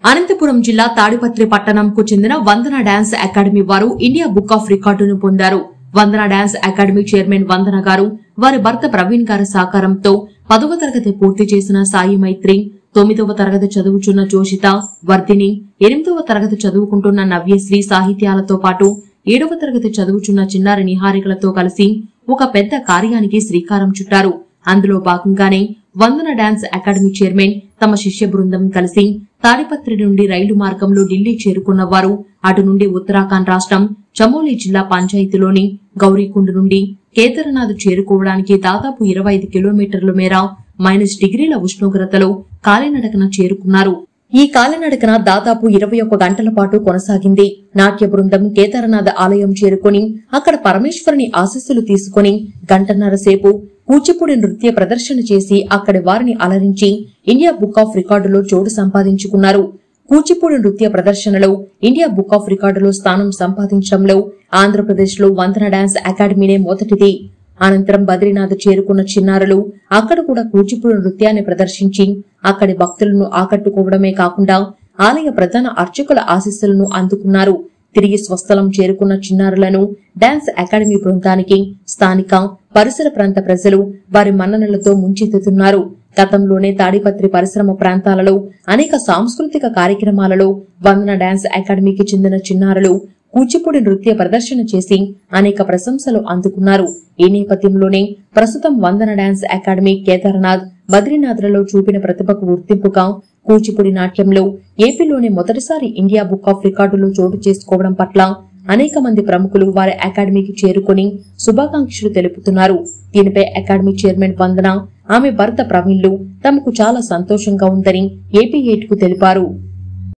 అనంతపురం జిల్లా తాడిపత్రి పట్టణంకు చెందిన వందన dance academy వారు ఇండియా బుక్ ఆఫ్ రికార్డును పొందారు. వందన డాన్స్ అకాడమీ చైర్మన్ వందన గారు, వారి భర్త ప్రవీణ్ గారి సహకారంతో 10వ తరగతి పూర్తి చేసిన సాయి మైత్రి, 9వ తరగతి చదువుచున్న జోషిత, వర్ధిని, 8వ తరగతి చదువుకుంటున్న నవ్యశ్రీ సాహిత్యాలతో పాటు 7వ తరగతి చదువుచున్న చిన్నారి నిహారికలతో కలిసి ఒక పెద్ద కార్యానికి శ్రీకారం చుట్టారు. అందులో భాగంగానే వందన డాన్స్ అకాడమీ చైర్మన్ తమ శిష్య బృందం కలిసి తాడిపత్రి నుండి రైలు మార్గంలో ఢిల్లీ చేరుకున్న వారు అటు నుండి ఉత్తరాఖండ్ రాష్ట్రం చమోలి జిల్లా పంచాయతీలోని గౌరీకుండ్ నుండి కేదార్నాథ్ చేరుకోవడానికి దాదాపు 25 కిలోమీటర్ల మేర -డిగ్రీల ఉష్ణోగ్రతలో కాలినడకన చేరుకున్నారు. ఈ కాలినడకన దాదాపు 21 గంటల పాటు కొనసాగింది. నాట్య బృందం కేదార్నాథ్ ఆలయం చేరుకుని అక్కడ పరమేశ్వరుని ఆశీస్సులు తీసుకుని గంటన్నర సేపు కూచిపూడి నృత్య ప్రదర్శన చేసి అక్కడి వారిని అలరించి ఇండియా బుక్ ఆఫ్ రికార్డులో చోటు సంపాదించుకున్నారు. కూచిపూడి నృత్య ప్రదర్శనలో ఇండియా బుక్ ఆఫ్ రికార్డులో స్థానం సంపాదించడంలో ఆంధ్రప్రదేశ్ లో వందన డాన్స్ అకాడమీనే మొదటిది. అనంతరం బద్రీనాథ్ చేరుకున్న చిన్నారులు అక్కడ కూడా కూచిపూడి నృత్యాన్ని ప్రదర్శించి అక్కడి భక్తులను ఆకట్టుకోవడమే కాకుండా ఆలయ ప్రధాన అర్చకుల ఆశీస్సులను అందుకున్నారు. తిరిగి స్వస్థలం చేరుకున్న చిన్నారులను డాన్స్ అకాడమీ బృందానికి స్థానిక పరిసర ప్రాంత ప్రజలు వారి మన్ననలతో ముంచెత్తుతున్నారు. గతంలోనే తాడిపత్రి పరిశ్రమ ప్రాంతాలలో అనేక సాంస్కృతిక కార్యక్రమాలలో వందన డాన్స్ అకాడమీకి చెందిన చిన్నారులు కూచిపూడి నృత్య ప్రదర్శన చేసి అనేక ప్రశంసలు అందుకున్నారు. ఈ నేపథ్యంలోనే ప్రస్తుతం వందన డాన్స్ అకాడమీ కేదార్నాథ్, బద్రీనాథ్లలో చూపిన ప్రతిభకు గుర్తింపుగా కూచిపూడి నాట్యంలో ఏపీలోనే మొదటిసారి ఇండియా బుక్ ఆఫ్ రికార్డులో చోటు చేసుకోవడం పట్ల అనేక మంది ప్రముఖులు వారి అకాడమీకి చేరుకుని శుభాకాంక్షలు తెలుపుతున్నారు. దీనిపై అకాడమీ చైర్మన్ వందన, ఆమె భర్త ప్రవీణ్లు తమకు చాలా సంతోషంగా ఉందని ఏపీ8 కు తెలిపారు.